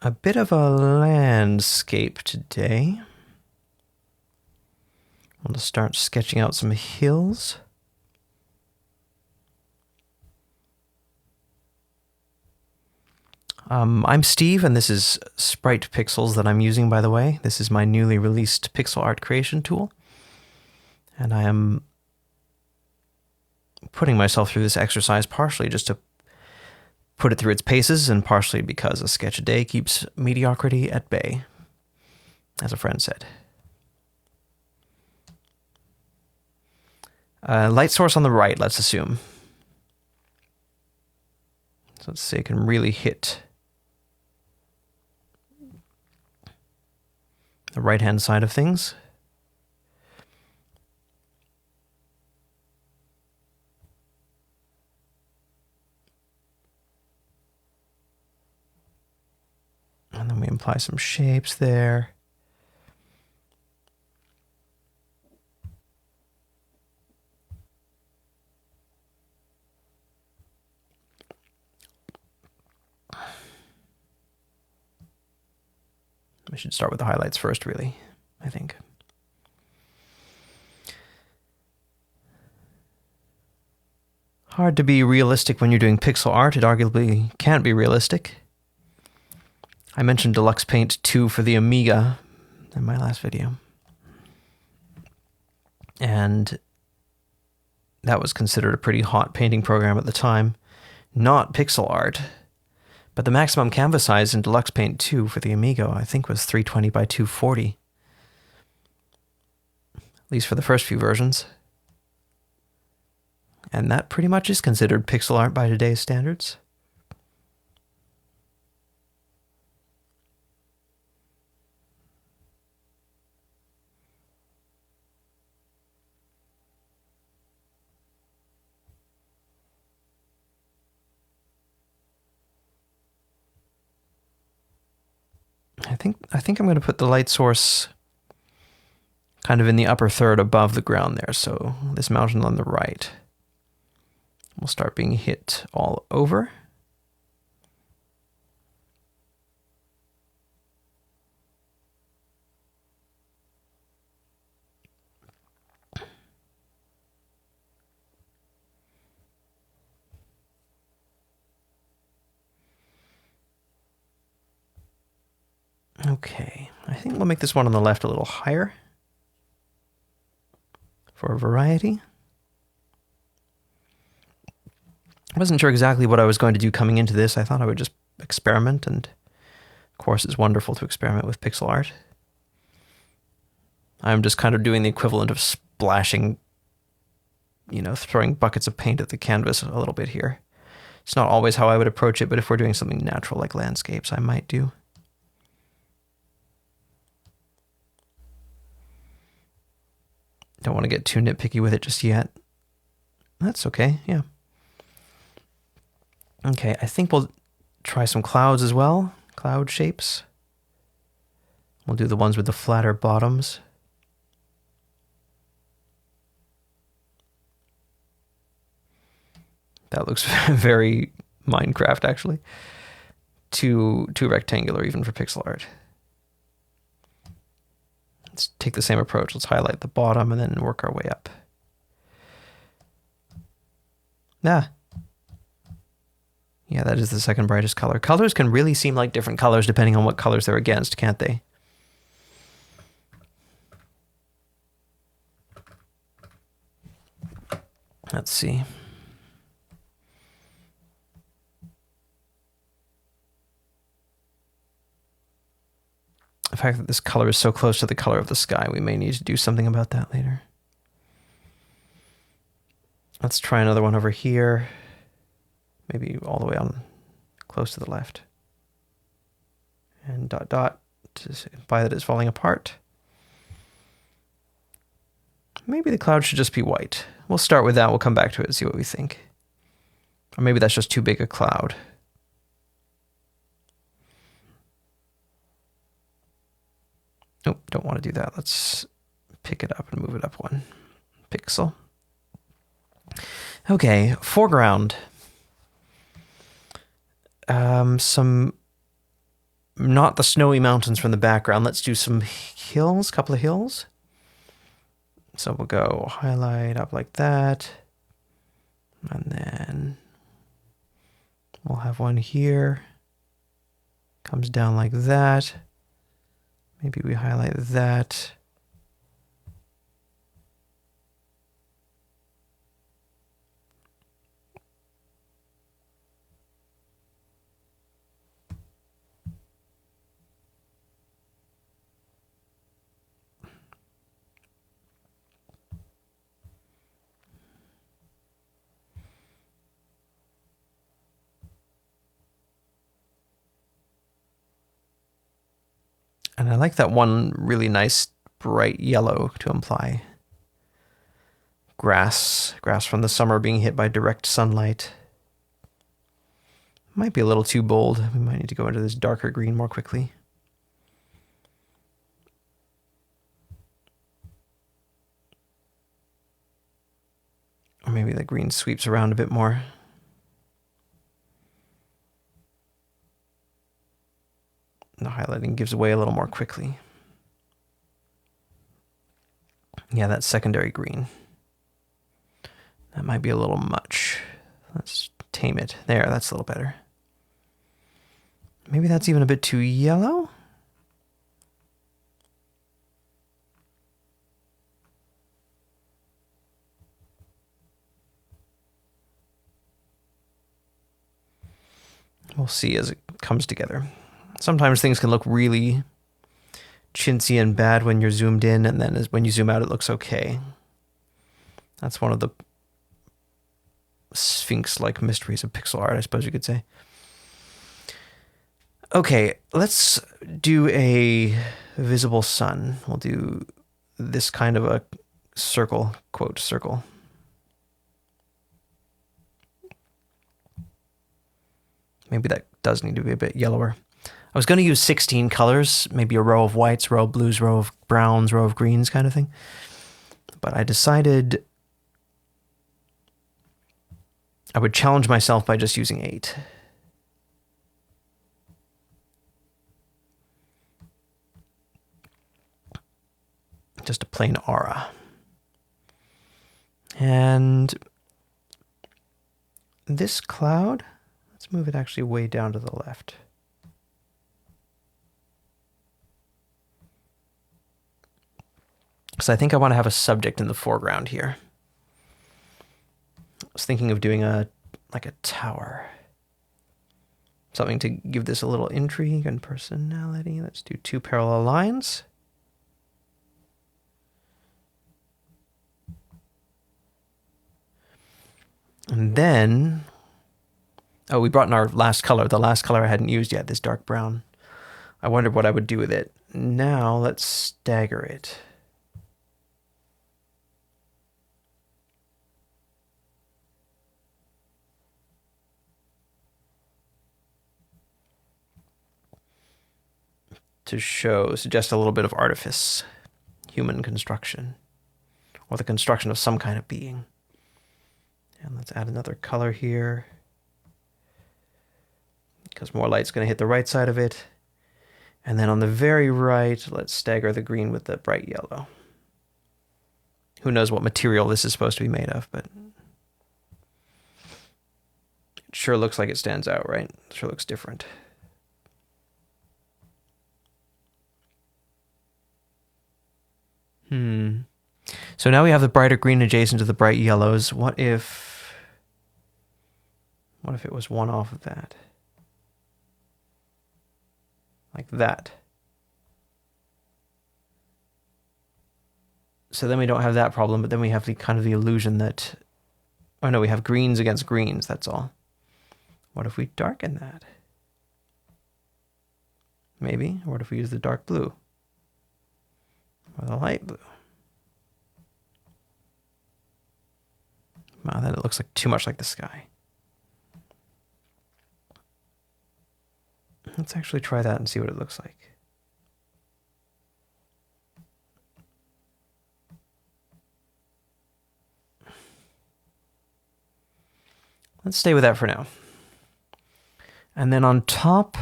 a bit of a landscape today. I'm going to start sketching out some hills. I'm Steve, and this is SpritePixels that I'm using, by the way. This is my newly released pixel art creation tool. And I am putting myself through this exercise partially just to put it through its paces, and partially because a sketch a day keeps mediocrity at bay, as a friend said. Light source on the right, let's assume. So let's say it can really hit the right-hand side of things. And then we apply some shapes there. We should start with the highlights first, really, I think. Hard to be realistic when you're doing pixel art. It arguably can't be realistic. I mentioned Deluxe Paint 2 for the Amiga in my last video. And that was considered a pretty hot painting program at the time. Not pixel art. But the maximum canvas size in Deluxe Paint 2 for the Amiga, I think, was 320 by 240. At least for the first few versions. And that pretty much is considered pixel art by today's standards. I think I'm going to put the light source kind of in the upper third above the ground there. So this mountain on the right will start being hit all over. Okay, I think we'll make this one on the left a little higher for a variety. I wasn't sure exactly what I was going to do coming into this. I thought I would just experiment, and of course it's wonderful to experiment with pixel art. I'm just kind of doing the equivalent of splashing, you know, throwing buckets of paint at the canvas a little bit here. It's not always how I would approach it, but if we're doing something natural like landscapes, I might do. Don't want to get too nitpicky with it just yet. That's okay, yeah. Okay, I think we'll try some clouds as well. Cloud shapes. We'll do the ones with the flatter bottoms. That looks very Minecraft, actually. Too rectangular even for pixel art. Let's take the same approach. Let's highlight the bottom and then work our way up. Yeah, that is the second brightest color. Colors can really seem like different colors depending on what colors they're against, can't they? Let's see. The fact that this color is so close to the color of the sky, we may need to do something about that later. Let's try another one over here. Maybe all the way on close to the left. And dot dot to imply that it's falling apart. Maybe the cloud should just be white. We'll start with that. We'll come back to it and see what we think. Or maybe that's just too big a cloud. Nope, don't want to do that. Let's pick it up and move it up one pixel. Okay, foreground. Some not the snowy mountains from the background. Let's do some hills, couple of hills. So we'll go highlight up like that. And then we'll have one here. Comes down like that. Maybe we highlight that. And I like that one really nice bright yellow to imply grass from the summer being hit by direct sunlight. Might be a little too bold. We might need to go into this darker green more quickly. Or maybe the green sweeps around a bit more. The highlighting gives away a little more quickly. Yeah, that secondary green. That might be a little much. Let's tame it. There, that's a little better. Maybe that's even a bit too yellow? We'll see as it comes together. Sometimes things can look really chintzy and bad when you're zoomed in, and then when you zoom out, it looks okay. That's one of the Sphinx-like mysteries of pixel art, I suppose you could say. Okay, let's do a visible sun. We'll do this kind of a circle, quote, circle. Maybe that does need to be a bit yellower. I was going to use 16 colors, maybe a row of whites, row of blues, row of browns, row of greens kind of thing. But I decided I would challenge myself by just using 8. Just a plain aura. And this cloud, let's move it actually way down to the left. Because I think I want to have a subject in the foreground here. I was thinking of doing like a tower. Something to give this a little intrigue and personality. Let's do 2 parallel lines. And then, oh, we brought in our last color. The last color I hadn't used yet, this dark brown. I wondered what I would do with it. Now let's stagger it. To suggest a little bit of artifice, human construction, or the construction of some kind of being. And let's add another color here, because more light's going to hit the right side of it. And then on the very right, let's stagger the green with the bright yellow. Who knows what material this is supposed to be made of, but it sure looks like it stands out, right? It sure looks different. So now we have the brighter green adjacent to the bright yellows. What if it was one off of that? Like that. So then we don't have that problem, but then we have the kind of the illusion that, oh no, we have greens against greens, that's all. What if we darken that? Maybe. Or what if we use the dark blue? Or the light blue? Wow, then it looks like too much like the sky. Let's actually try that and see what it looks like. Let's stay with that for now. And then on top,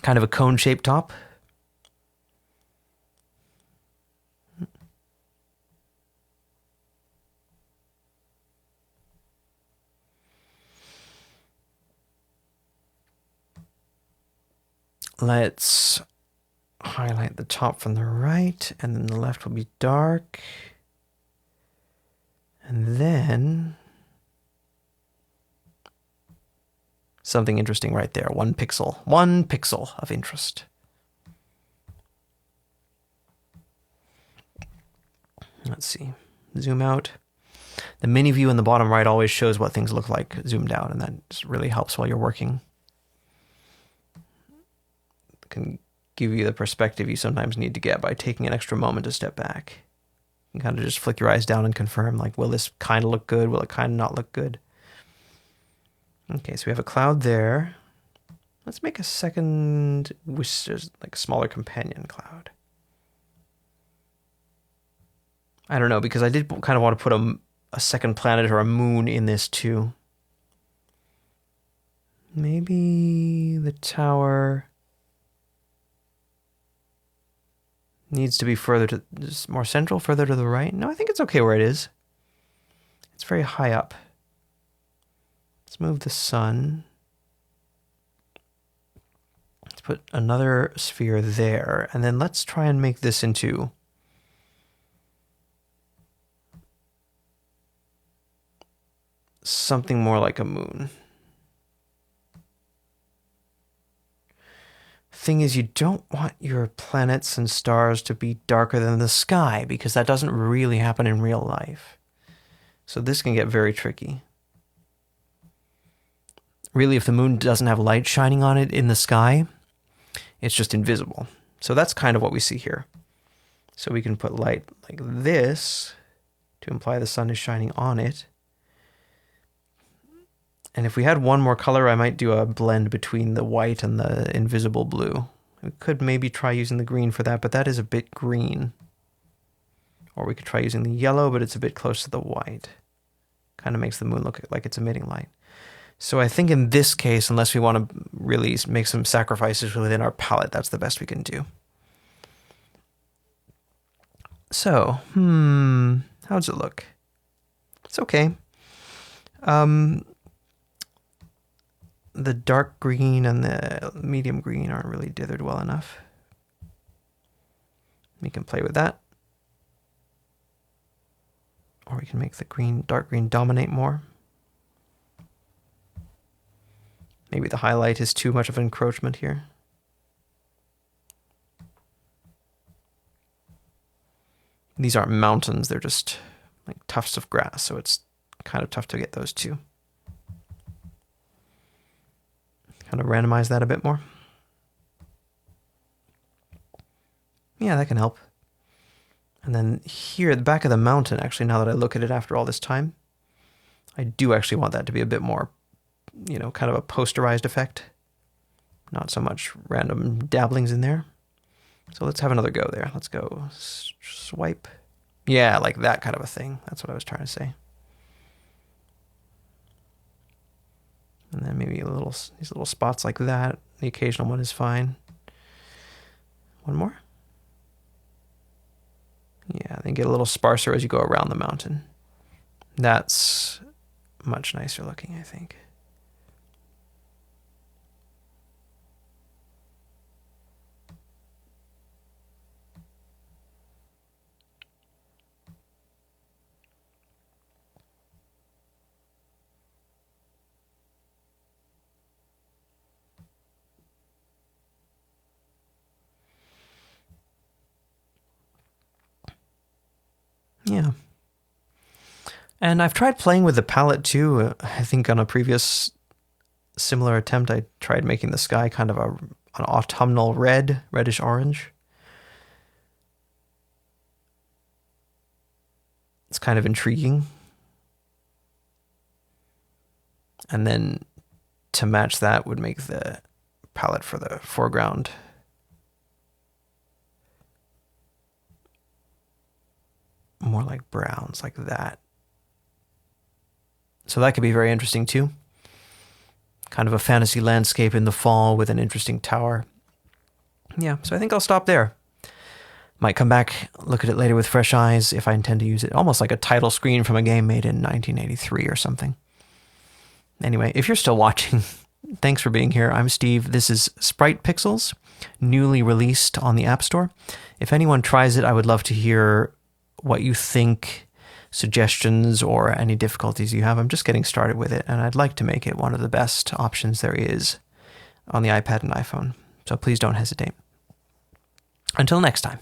Kind of a cone-shaped top. Let's highlight the top from the right, and then the left will be dark. And then something interesting right there. 1 pixel. 1 pixel of interest. Let's see. Zoom out. The mini view in the bottom right always shows what things look like zoomed out, and that just really helps while you're working. It can give you the perspective you sometimes need to get by taking an extra moment to step back. You can kind of just flick your eyes down and confirm, like, will this kind of look good? Will it kind of not look good? Okay, so we have a cloud there. Let's make a second, like a smaller companion cloud. I don't know, because I did kind of want to put a second planet or a moon in this too. Maybe the tower needs to be further to, just more central, further to the right. No, I think it's okay where it is. It's very high up. Let's move the sun. Let's put another sphere there, and then let's try and make this into something more like a moon. Thing is, you don't want your planets and stars to be darker than the sky, because that doesn't really happen in real life. So this can get very tricky. Really, if the moon doesn't have light shining on it in the sky, it's just invisible. So that's kind of what we see here. So we can put light like this to imply the sun is shining on it. And if we had one more color, I might do a blend between the white and the invisible blue. We could maybe try using the green for that, but that is a bit green. Or we could try using the yellow, but it's a bit close to the white. Kind of makes the moon look like it's emitting light. So I think in this case, unless we want to really make some sacrifices within our palette, that's the best we can do. So, how does it look? It's okay. The dark green and the medium green aren't really dithered well enough. We can play with that. Or we can make the dark green dominate more. Maybe the highlight is too much of an encroachment here. These aren't mountains, they're just like tufts of grass, so it's kind of tough to get those two. Kind of randomize that a bit more. Yeah, that can help. And then here at the back of the mountain, actually, now that I look at it after all this time, I do actually want that to be a bit more, you know, kind of a posterized effect. Not so much random dabblings in there. So let's have another go there. Let's go swipe. Yeah, like that kind of a thing. That's what I was trying to say. And then maybe these little spots like that. The occasional one is fine. One more. Yeah, they get a little sparser as you go around the mountain. That's much nicer looking, I think. Yeah. And I've tried playing with the palette too. I think on a previous similar attempt, I tried making the sky kind of an autumnal red, reddish orange. It's kind of intriguing. And then to match that would make the palette for the foreground more like browns, like that. So that could be very interesting too. Kind of a fantasy landscape in the fall with an interesting tower. Yeah, so I think I'll stop there. Might come back, look at it later with fresh eyes if I intend to use it. Almost like a title screen from a game made in 1983 or something. Anyway, if you're still watching, thanks for being here. I'm Steve. This is SpritePixels, newly released on the App Store. If anyone tries it, I would love to hear what you think, suggestions, or any difficulties you have. I'm just getting started with it, and I'd like to make it one of the best options there is on the iPad and iPhone. So please don't hesitate. Until next time.